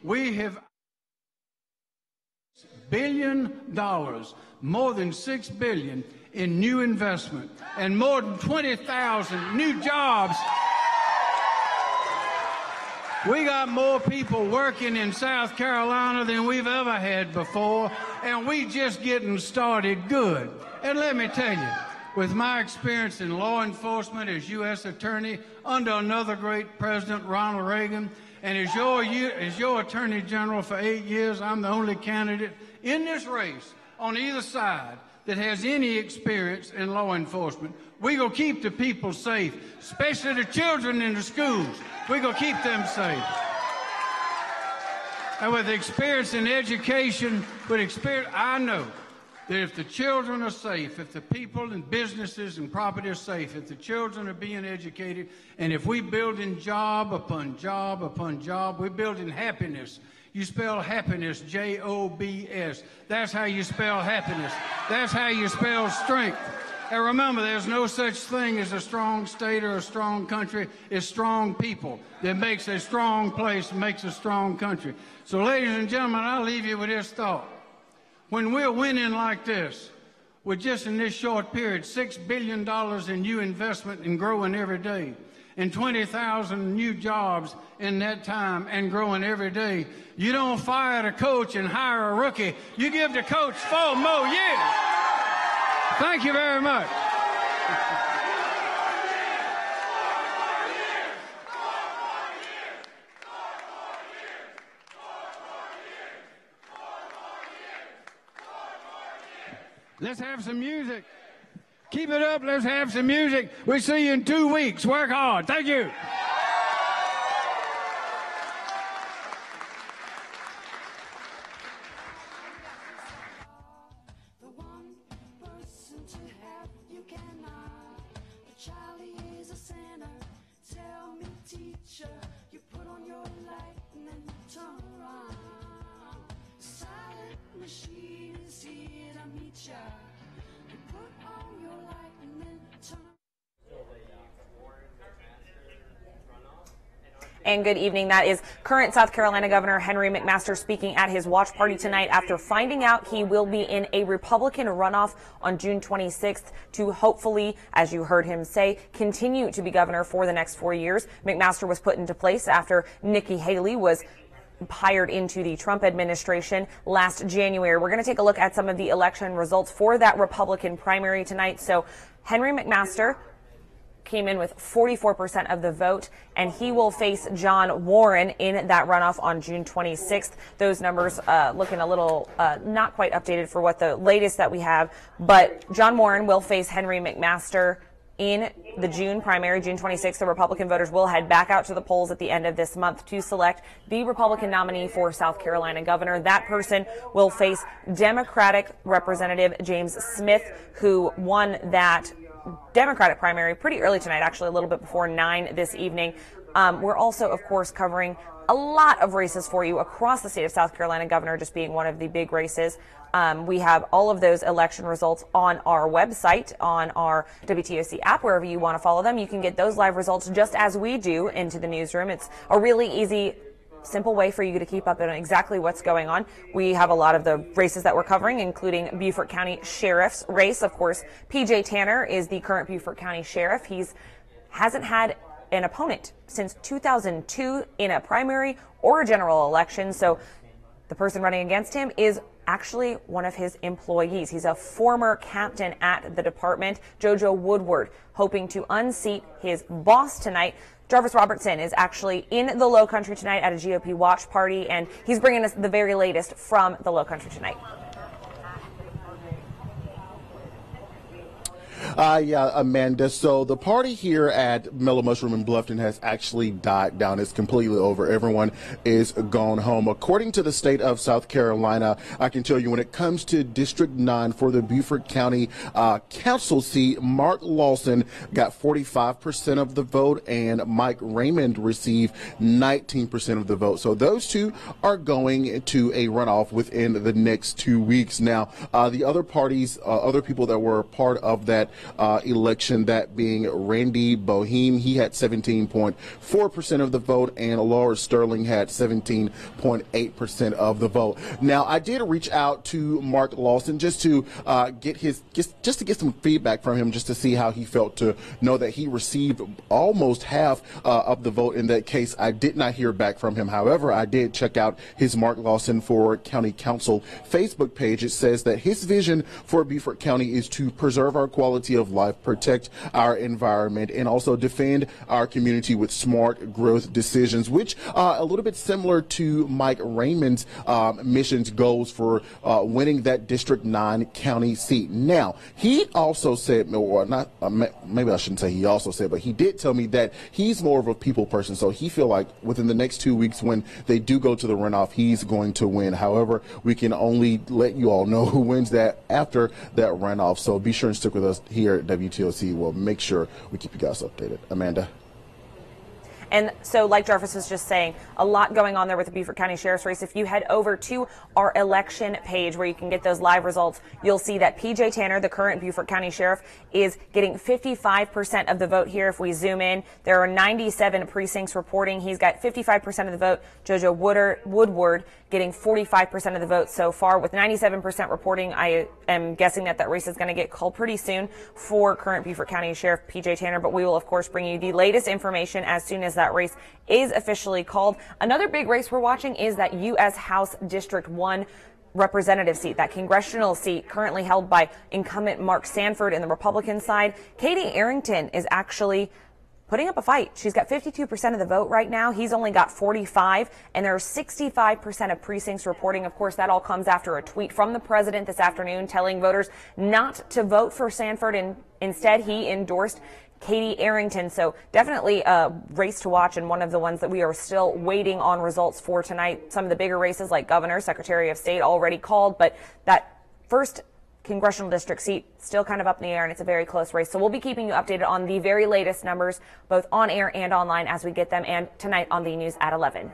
We have $1 billion, more than $6 billion in new investment, and more than 20,000 new jobs. We got more people working in South Carolina than we've ever had before, and we just getting started good. And let me tell you, with my experience in law enforcement as U.S. Attorney under another great president, Ronald Reagan, and as your Attorney General for 8 years, I'm the only candidate in this race on either side that has any experience in law enforcement. We're going to keep the people safe, especially the children in the schools. We're going to keep them safe. And with experience in education, I know that if the children are safe, if the people and businesses and property are safe, if the children are being educated, and if we're building job upon job upon job, we're building happiness. You spell happiness, J-O-B-S. That's how you spell happiness. That's how you spell strength. And remember, there's no such thing as a strong state or a strong country. It's strong people that makes a strong place, makes a strong country. So, ladies and gentlemen, I'll leave you with this thought. When we're winning like this, with just in this short period, $6 billion in new investment and growing every day, and 20,000 new jobs in that time and growing every day, you don't fire the coach and hire a rookie. You give the coach 4 more years. Thank you very much. Let's have some music. Keep it up. Let's have some music. We'll see you in 2 weeks. Work hard. Thank you. And good evening. That is current South Carolina Governor Henry McMaster speaking at his watch party tonight after finding out he will be in a Republican runoff on June 26th to hopefully, as you heard him say, continue to be governor for the next 4 years. McMaster was put into place after Nikki Haley was hired into the Trump administration last January. We're going to take a look at some of the election results for that Republican primary tonight. So Henry McMaster came in with 44% of the vote, and he will face John Warren in that runoff on June 26th. Those numbers looking a little not quite updated for what the latest that we have, but John Warren will face Henry McMaster in the June primary, June 26th. The Republican voters will head back out to the polls at the end of this month to select the Republican nominee for South Carolina governor. That person will face Democratic Representative James Smith, who won that Democratic primary pretty early tonight, actually a little bit before 9 this evening. We're also, of course, covering a lot of races for you across the state of South Carolina, governor just being one of the big races. We have all of those election results on our website, on our WTOC app, wherever you want to follow them. You can get those live results just as we do into the newsroom. It's a really easy, simple way for you to keep up on exactly what's going on. We have a lot of the races that we're covering, including Beaufort County Sheriff's race. Of course, PJ Tanner is the current Beaufort County Sheriff. Hasn't had an opponent since 2002 in a primary or a general election. So the person running against him is actually one of his employees. He's a former captain at the department, JoJo Woodward, hoping to unseat his boss tonight. Jarvis Robertson is actually in the Low Country tonight at a GOP watch party, and he's bringing us the very latest from the Low Country tonight. Yeah, Amanda. So the party here at Mellow Mushroom in Bluffton has actually died down. It's completely over. Everyone is gone home. According to the state of South Carolina, I can tell you when it comes to District 9 for the Beaufort County Council seat, Mark Lawson got 45% of the vote and Mike Raymond received 19% of the vote. So those two are going to a runoff within the next 2 weeks. Now, the other parties, other people that were part of that election, that being Randy Boeheim. He had 17.4% of the vote, and Laura Sterling had 17.8% of the vote. Now, I did reach out to Mark Lawson just to get some feedback from him, just to see how he felt, to know that he received almost half of the vote in that case. I did not hear back from him. However, I did check out his Mark Lawson for County Council Facebook page. It says that his vision for Beaufort County is to preserve our quality of life, protect our environment, and also defend our community with smart growth decisions, which a little bit similar to Mike Raymond's mission's goals for winning that District 9 county seat. Now, he also said, or not, maybe I shouldn't say he also said, but he did tell me that he's more of a people person, so he feel like within the next 2 weeks when they do go to the runoff, he's going to win. However, we can only let you all know who wins that after that runoff, so be sure and stick with us here at WTOC. We'll make sure we keep you guys updated. Amanda? And so, like Jarvis was just saying, a lot going on there with the Beaufort County Sheriff's race. If you head over to our election page where you can get those live results, you'll see that PJ Tanner, the current Beaufort County Sheriff, is getting 55% of the vote here. If we zoom in, there are 97 precincts reporting. He's got 55% of the vote. JoJo Woodward getting 45% of the vote so far. With 97% reporting, I am guessing that that race is going to get called pretty soon for current Beaufort County Sheriff PJ Tanner. But we will, of course, bring you the latest information as soon as that race is officially called. Another big race we're watching is that U.S. House District 1 representative seat, that congressional seat currently held by incumbent Mark Sanford in the Republican side. Katie Arrington is actually putting up a fight. She's got 52% of the vote right now. He's only got 45, and there are 65% of precincts reporting. Of course, that all comes after a tweet from the president this afternoon telling voters not to vote for Sanford, and instead he endorsed Katie Arrington. So definitely a race to watch, and one of the ones that we are still waiting on results for tonight. Some of the bigger races like governor, secretary of state already called, but that first congressional district seat still kind of up in the air, and it's a very close race. So we'll be keeping you updated on the very latest numbers, both on air and online, as we get them, and tonight on the news at 11.